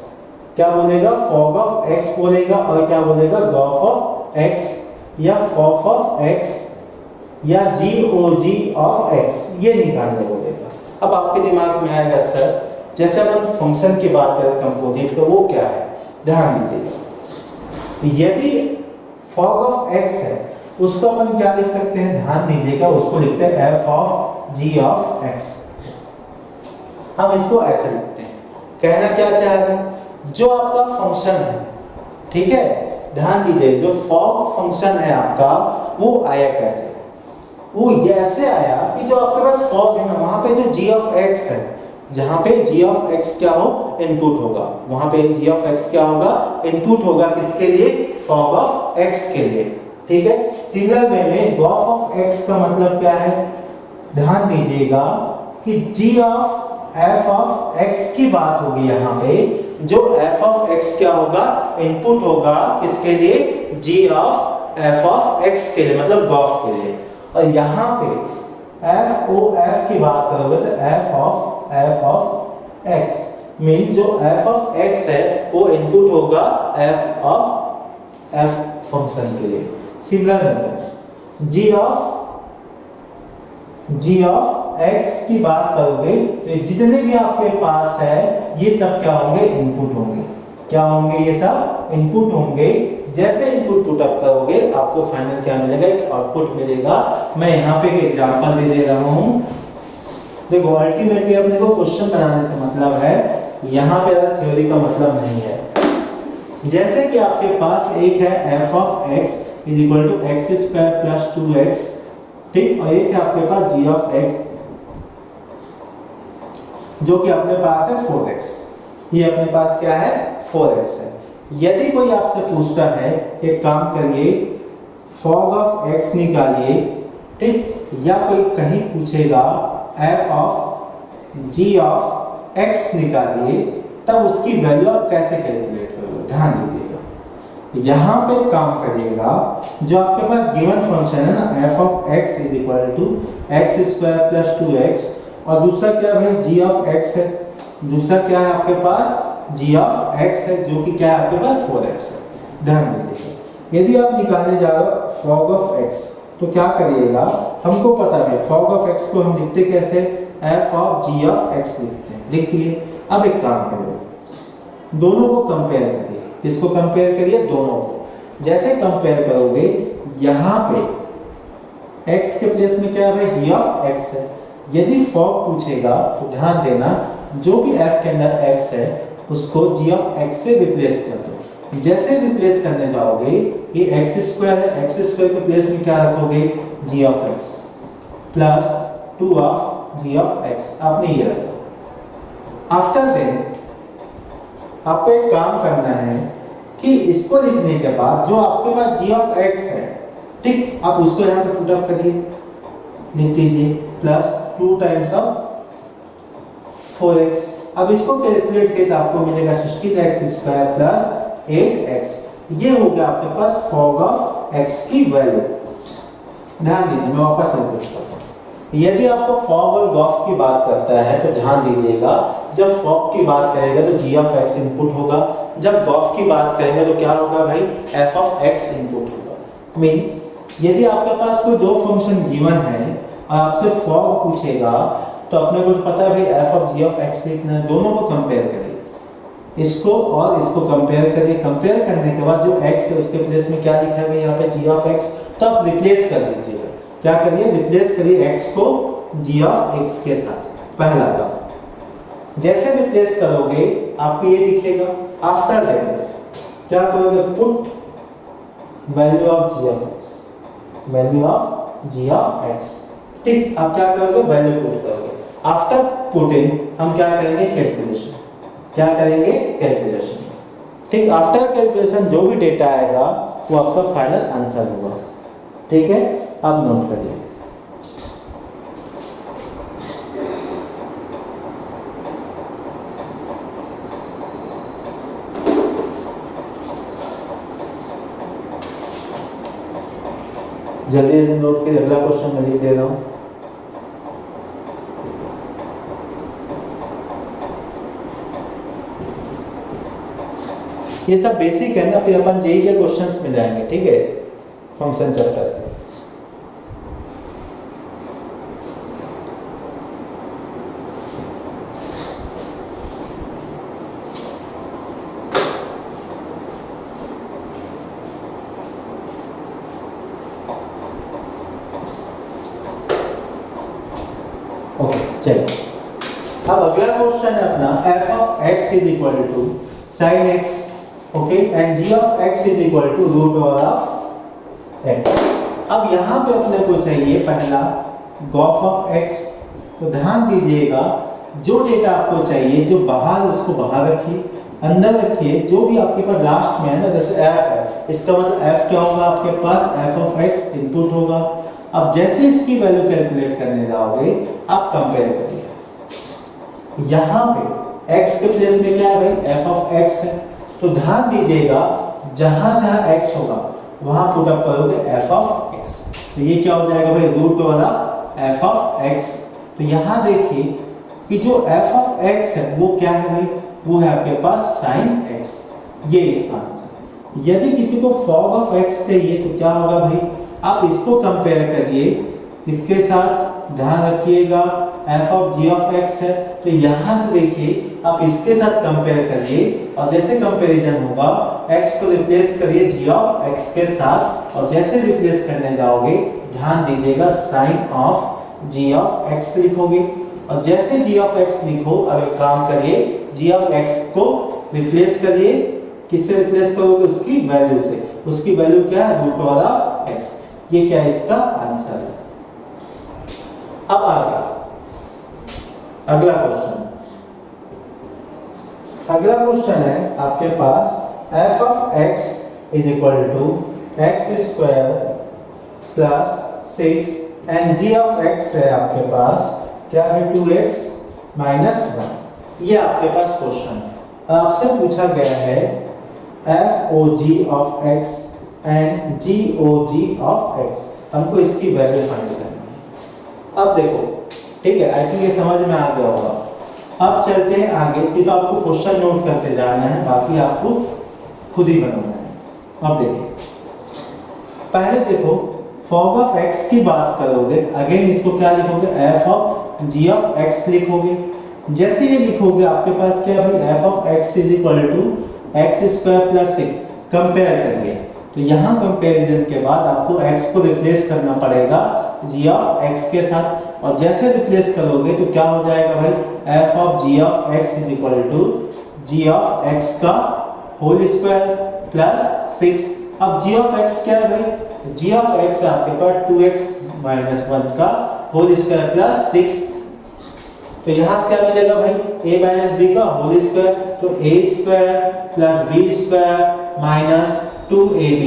क्या बोलेगा? fog ऑफ x बोलेगा, और क्या बोलेगा? gauge ऑफ x, या fog ऑफ x, या GOG ऑफ x, ये निकालने बोलेगा। अब आपके दिमाग में आएगा, सर जैसे अपन फंक्शन की बात करें कंपोजिट का, वो क्या है? ध्यान दीजिएगा, तो यदि fog ऑफ x है, उसको अपन क्या लिख सकते हैं? ध्यान दीजिएगा, उसको लिखते हैं f of g of x। हम इसको ऐसे लिखते हैं। कहना क्या चाह रहे हैं? जो आपका फंक्शन है, ठीक है, ध्यान दीजिए, जो fog फंक्शन है आपका, वो आया कैसे? वो ऐसे आया कि जो आपके पास fog है ना, वहां पे जो g ऑफ x है, जहां पे g ऑफ x क्या हो? इनपुट होगा। वहां पे g ऑफ x क्या होगा? इनपुट होगा। किसके लिए? fog ऑफ x के लिए। ठीक है, सिमिलर वे में gauge ऑफ x का मतलब क्या है? ध्यान दीजिएगा कि g of f of x की बात होगी यहाँ पे। जो f ऑफ x क्या होगा? इनपुट होगा। किसके लिए? g of f of x के लिए, मतलब gauge के लिए। और यहाँ पे f o f की बात करोगे तो f ऑफ x, मीन्स जो f ऑफ x है वो इनपुट होगा f ऑफ f फंक्शन के लिए। सिमिलर g ऑफ x की बात करोगे तो जितने भी आपके पास है ये सब क्या होंगे, इनपुट होंगे। क्या होंगे, ये सब इनपुट होंगे। जैसे इनपुट पुटअप करोगे आपको फाइनल क्या मिलेगा, एक आउटपुट मिलेगा। मैं यहाँ पे एक एग्जांपल दे रहा हूँ। देखो अल्टीमेटली अपने को क्वेश्चन बनाने से मतलब है, यहाँ पे थ्योरी का मतलब नहीं है। जैसे कि आपके पास एक है f of x is equal to x square plus 2x, ठीक, और एक है आपके पास g ऑफ x जो कि अपने पास है 4x। ये अपने पास क्या है, 4x है। यदि कोई आपसे पूछता है एक काम करिए फॉग ऑफ x निकालिए, ठीक, या कोई कहीं पूछेगा f of g of x निकालिए, तब उसकी वैल्यू आप कैसे कैलकुलेट करोगे, ध्यान दीजिएगा। यहाँ पे काम करिएगा, जो आपके पास गिवन फंक्शन है ना f of x is equal to x square plus 2x, और दूसरा क्या है भाई g ऑफ x है, दूसरा क्या है आपके पास g ऑफ x है जो कि क्या है आपके पास 4x है। ध्यान दीजिएगा, यदि आप निकालने जा रहे हो फॉग ऑफ x तो क्या करिएगा, हमको पता है फॉग ऑफ x को हम लिखते कैसे, f of g of x लिखते हैं, लिख दिए। अब एक काम करिए, दोनों को कंपेयर करिए। किसको कंपेयर करिए, दोनों को। जैसे कंपेयर करोगे यहाँ पे x के प्लेस में क्या है भाई, g ऑफ x है। यदि फॉग पूछेगा तो ध्यान देना, जो भी f के अंदर x है उसको g ऑफ x से रिप्लेस कर दो। जैसे रिप्लेस करने जाओगे, ये एक्स स्क्वायर है, एक्स स्क्वायर के प्लेस में क्या रखोगे, g of x plus 2 of g of x, आपने ये रखा। आफ्टर देन आपको एक काम करना है कि इसको लिखने के बाद जो आपके पास g ऑफ x है, ठीक, आप उसको यहाँ पे पुट अप करिए, लिख दीजिए प्लस 2 टाइम्स ऑफ 4x। अब इसको कैलकुलेट किया तो आपको मिलेगा 16x स्क्वायर प्लस 8x। ये हो गया आपके पास फॉग ऑफ x की वैल्यू। ध्यान दीजिए, मैं वापस रिपीट करता हूँ। यदि आपको फॉग और गॉफ की बात करता है तो ध्यान दीजिएगा, जब फॉग की बात करेगा तो g ऑफ x इनपुट होगा, जब गॉफ की बात करेंगे तो क्या होगा भाई, f ऑफ x इनपुट होगा। मींस यदि आपके पास कोई दो फंक्शन गिवन है और आपसे फॉग पूछेगा तो अपने को पता है भाई f of g of x लिखना है। दोनों को कंपेयर करिए, इसको और इसको कंपेयर करिए। कंपेयर करने के बाद जो x है उसके प्लेस में क्या लिखा है यहाँ पे g ऑफ x, तो आप रिप्लेस कर दीजिएगा। क्या करिए, रिप्लेस करिए x को g ऑफ x के साथ, पहला काम। जैसे रिप्लेस करोगे आपको ये दिखेगा। आफ्टर दैट क्या करोगे, put value of g of x, value of g of x, ठीक। आप क्या करोगे, वैल्यू पुट करोगे। आफ्टर पुटिंग हम क्या करेंगे, कैलकुलेशन। क्या करेंगे, कैलकुलेशन, ठीक। आफ्टर कैलकुलेशन जो भी डेटा आएगा वो आपका फाइनल आंसर होगा, ठीक है। अब नोट करिए, जल्दी जल्दी नोट करिए। अगला क्वेश्चन मैं लिख दे रहा हूँ। ये सब बेसिक है ना, फिर अपन जेई के क्वेश्चंस में जाएंगे, ठीक है, फंक्शन चैप्टर। ओके चलिए, अब अगला क्वेश्चन है अपना f of x is equal to sin x, okay, and g of x is equal to root over of x। अब यहाँ पे अपने को चाहिए पहला गॉफ ऑफ x। तो ध्यान दीजिएगा, जो डेटा आपको चाहिए जो बाहर उसको बाहर रखिए, अंदर रखिए। जो भी आपके पास लास्ट में है ना, जैसे f है, इसका मतलब f क्या होगा आपके पास, f ऑफ x इनपुट होगा। अब जैसे इसकी वैल्यू कैलकुलेट करने जाओगे आप कंपेयर करिए। यहाँ पे x के प्लेस में क्या है भाई, f ऑफ x है। तो ध्यान दीजिएगा, जहां जहां x होगा वहां पुट अप करोगे f ऑफ x। तो ये क्या हो जाएगा भाई, root over of f of x। तो यहाँ देखिए कि जो f ऑफ x है वो क्या है भाई, वो है आपके पास sin x। ये इसका आंसर है। यदि किसी को fog ऑफ x चाहिए तो क्या होगा भाई, आप इसको कंपेयर करिए इसके साथ, ध्यान रखिएगा f of g of x है, तो यहाँ से देखिए आप इसके साथ कंपेयर करिए, और जैसे कंपैरिजन होगा x को रिप्लेस करिए g ऑफ x के साथ, और जैसे रिप्लेस करने जाओगे ध्यान दीजिएगा sin of g of x लिखोगे, और जैसे g ऑफ x लिखो, अब एक काम करिए g ऑफ x को रिप्लेस करिए, किससे रिप्लेस करोगे, उसकी वैल्यू से। उसकी वैल्यू क्या है, रूट ओवर ऑफ x। ये क्या है, इसका आंसर है। अब आगे अगला क्वेश्चन, अगला क्वेश्चन है आपके पास f of x is equal to x square plus 6 and g of x है आपके पास क्या है, 2x माइनस 1। ये आपके पास क्वेश्चन है। आपसे पूछा गया है f(OG) of x and g(OG) of x, हमको इसकी वैल्यू फाइंड करनी है। अब देखो, ठीक है, आई थिंक ये समझ में आ गया होगा। अब चलते हैं आगे, सिर्फ आपको क्वेश्चन नोट करते जाना है, बाकी आपको खुद ही बनाना है। अब देखिए, पहले देखो fog ऑफ x की बात करोगे, अगेन इसको क्या लिखोगे, f of g of x लिखोगे। जैसे ये लिखोगे आपके पास क्या है भाई, f of x is equal to x square plus 6। Compare करिए, तो यहाँ कंपेरिजन के बाद आपको x को रिप्लेस करना पड़ेगा g ऑफ x के साथ, और जैसे रिप्लेस करोगे तो क्या हो जाएगा भाई, f of g of x is equal to g of x का होल स्क्वायर प्लस 6। अब g ऑफ x क्या है भाई, g ऑफ x है आपके पास 2x माइनस 1 का होल स्क्वायर प्लस 6। तो यहाँ से क्या मिलेगा भाई, a माइनस b का होल स्क्वायर, तो a square plus b square minus 2ab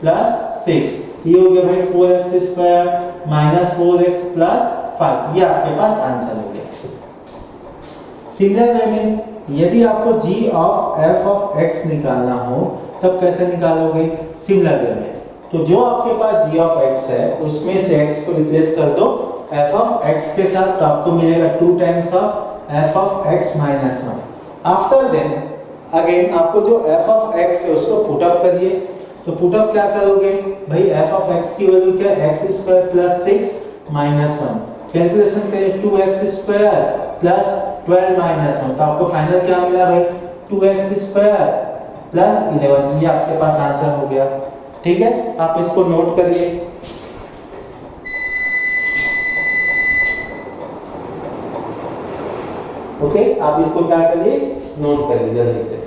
plus 6। ये हो गया भाई 4x square minus 4x plus 5। ये आपके पास आंसर हो गया। सिमिलर वे में यदि आपको g of f of x निकालना हो तब कैसे निकालोगे, सिमिलर वे में, तो जो आपके पास g ऑफ x है उसमें से x को रिप्लेस कर दो f ऑफ x के साथ, तो आपको मिलेगा 2 times of f of x minus 1। After then again आपको जो f ऑफ x है उसको पुट अप करिए, तो पुट अप क्या करोगे भाई, f ऑफ x की वैल्यू क्या है, x square plus 6 minus 1। Calculation करिए 2x स्क्वायर प्लस 12 माइनस 1, तो आपको फाइनल क्या मिला भाई, 2x स्क्वायर प्लस 11। ये आपके पास आंसर हो गया। ठीक है, आप इसको नोट करिए। ओके, आप इसको क्या करिए, नोट करिए जल्दी से।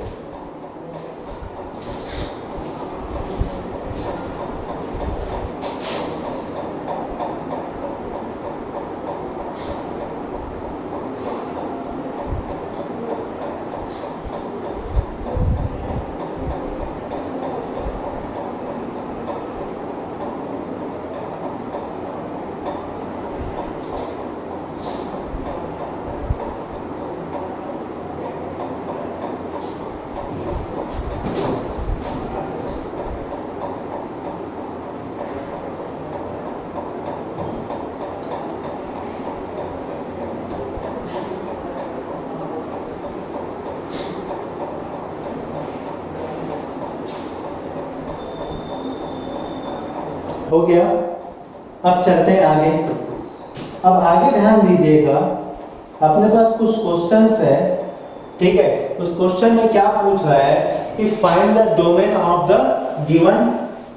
हो गया। अब चलते हैं आगे। अब आगे ध्यान दीजिएगा, अपने पास कुछ क्वेश्चंस है, ठीक है। उस क्वेश्चन में क्या पूछ रहा है कि find the domain of the given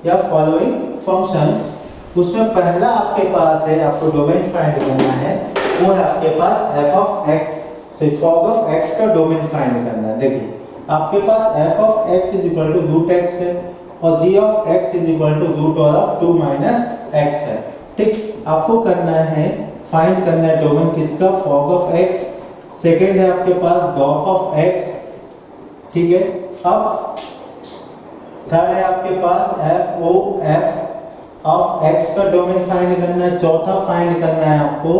या फॉलोइंग फंक्शंस। उसमें पहला आपके पास है, आपको डोमेन फाइंड करना है, वो है आपके पास f ऑफ x से fog ऑफ x का डोमेन फाइंड करना है। देखिए आपके पास f of x is equal to root x है और g of x is equal to root of 2 minus x है। ठीक, आपको करना है, फाइंड करना है डोमेन किसका, fog ऑफ x। सेकेंड है आपके पास गॉफ ऑफ x, ठीक है। अब थर्ड है आपके पास f o f of x का डोमेन फाइंड करना है। चौथा फाइंड करना है आपको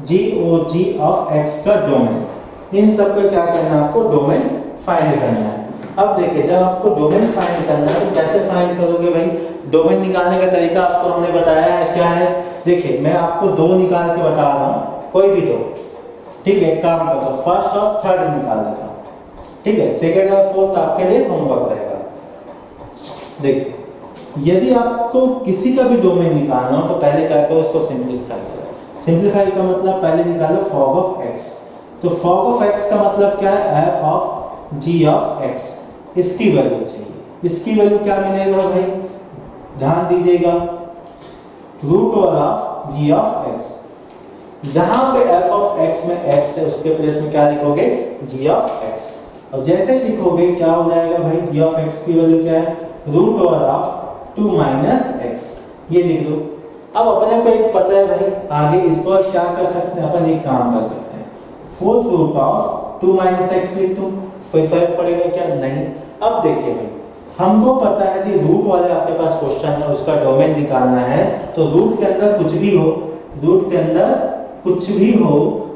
g o g of x का डोमेन। इन सब को क्या करना है, आपको डोमेन फाइंड करना है। अब देखिए, जब आपको डोमेन फाइंड करना है तो कैसे फाइंड करोगे भाई, डोमेन निकालने का तरीका आपको हमने बताया है क्या है। देखिए मैं आपको दो निकाल के बता रहा हूँ, कोई भी दो, ठीक है। काम कर दो, फर्स्ट और थर्ड निकाल देता हूँ, ठीक है। सेकेंड और फोर्थ आपके लिए होमवर्क रहेगा। देखिए, यदि आपको किसी का भी डोमेन निकालना हो तो पहले क्या करो, इसको सिंप्लीफाई करो। सिंप्लीफाई का मतलब पहले निकालो फॉग ऑफ एक्स। तो फॉग ऑफ एक्स का मतलब क्या है, f of g of x, इसकी वैल्यू चाहिए। इसकी वैल्यू क्या मिलेगा भाई, ध्यान दीजिएगा, root over of g of x. जहां पे एफ ऑफ एक्स में एक्स है उसके प्लेस में क्या लिखोगे, जी ऑफ एक्स। और जैसे ही लिखोगे क्या हो जाएगा भाई, जी ऑफ एक्स की वैल्यू क्या है, root over of 2 minus x, ये लिख दो। अब अपने को एक पता है भाई, आगे इसको क्या कर सकते हैं, अपन एक काम कर सकते हैं, fourth root of 2 minus x लिख दूं, कोई फर्क पड़ेगा क्या, नहीं। अब देखिए भाई, हमको पता है कि रूट वाले आपके पास क्वेश्चन है, उसका डोमेन निकालना है, तो रूट के अंदर कुछ भी हो, रूट के अंदर कुछ भी हो,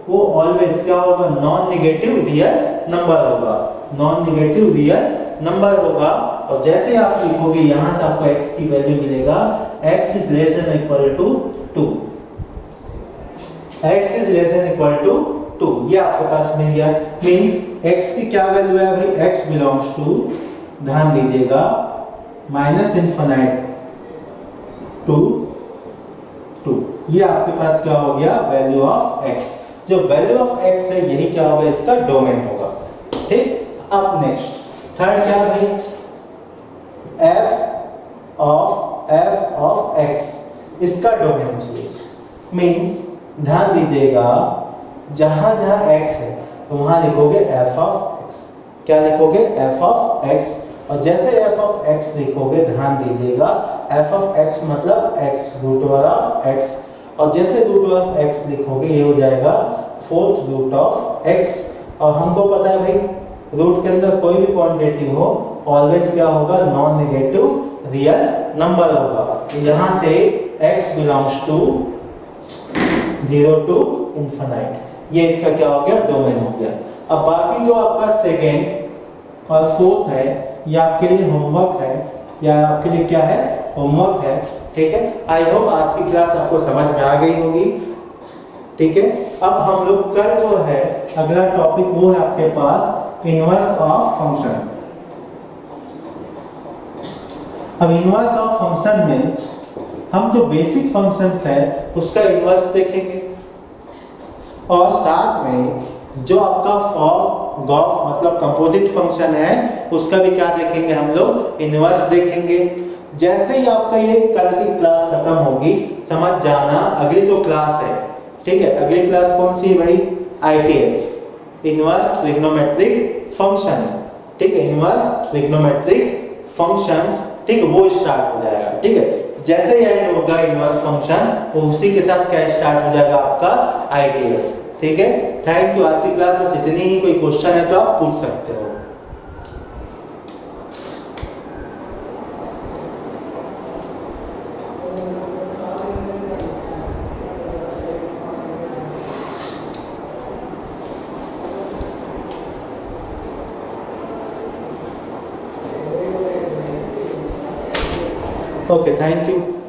वो ऑलवेज क्या होगा, नॉन नेगेटिव रियल नंबर होगा, नॉन नेगेटिव रियल नंबर होगा। और जैसे आप लिखोगे यहां से आपको x की वैल्यू मिलेगा, x is less than equal to 2, x is less than equal to 2, ये आपके पास मिल गया। मींस x की क्या वैल्यू है भाई, x बिलोंग्स टू, ध्यान दीजिएगा, माइनस इनफिनिट टू 2, ये आपके पास क्या हो गया, वैल्यू ऑफ x। जो वैल्यू ऑफ x है यही क्या होगा, इसका डोमेन होगा, ठीक। अब नेक्स्ट थर्ड क्या है भाई, f ऑफ x, इसका डोमेन चाहिए। मींस ध्यान दीजिएगा, जहां जहां x है तो वहां लिखोगे f ऑफ x, क्या लिखोगे, f ऑफ x। और जैसे f ऑफ x लिखोगे, ध्यान दीजिएगा, f ऑफ x मतलब x root over of x, और जैसे रूट ओवर ऑफ x लिखोगे ये हो जाएगा फोर्थ रूट ऑफ x। और हमको पता है भाई, रूट के अंदर कोई भी क्वांटिटी हो ऑलवेज क्या होगा, नॉन नेगेटिव रियल नंबर होगा। तो यहाँ से x belongs to 0 to infinite, ये इसका क्या हो गया, डोमेन हो गया। अब बाकी जो आपका सेकेंड और फोर्थ है, ये आपके लिए होमवर्क है, या आपके लिए क्या है, होमवर्क है, ठीक है। आई होप आज की क्लास आपको समझ में आ गई होगी, ठीक है। अब हम लोग कल जो है अगला टॉपिक वो है आपके पास इनवर्स ऑफ फंक्शन। अब इनवर्स ऑफ फंक्शन में हम जो बेसिक फंक्शंस है उसका इनवर्स देखेंगे, और साथ में जो आपका फॉर गॉफ मतलब कंपोजिट फंक्शन है उसका भी क्या देखेंगे, हम लोग इनवर्स देखेंगे। जैसे ही आपका ये कल की क्लास खत्म होगी, समझ जाना अगली जो क्लास है, ठीक है, अगली क्लास कौन सी है भाई, ITF, इनवर्स ट्रिग्नोमेट्रिक फंक्शन, ठीक है, इनवर्स ट्रिग्नोमेट्रिक फंक्शन, ठीक है, वो स्टार्ट हो जाएगा, ठीक है। जैसे ही एंड होगा इनवर्स फंक्शन, तो उसी के साथ क्या स्टार्ट हो जाएगा आपका ITF, ठीक है। Thank you. आज की क्लास में इतनी ही, कोई क्वेश्चन है तो आप पूछ सकते हो। Okay, thank you.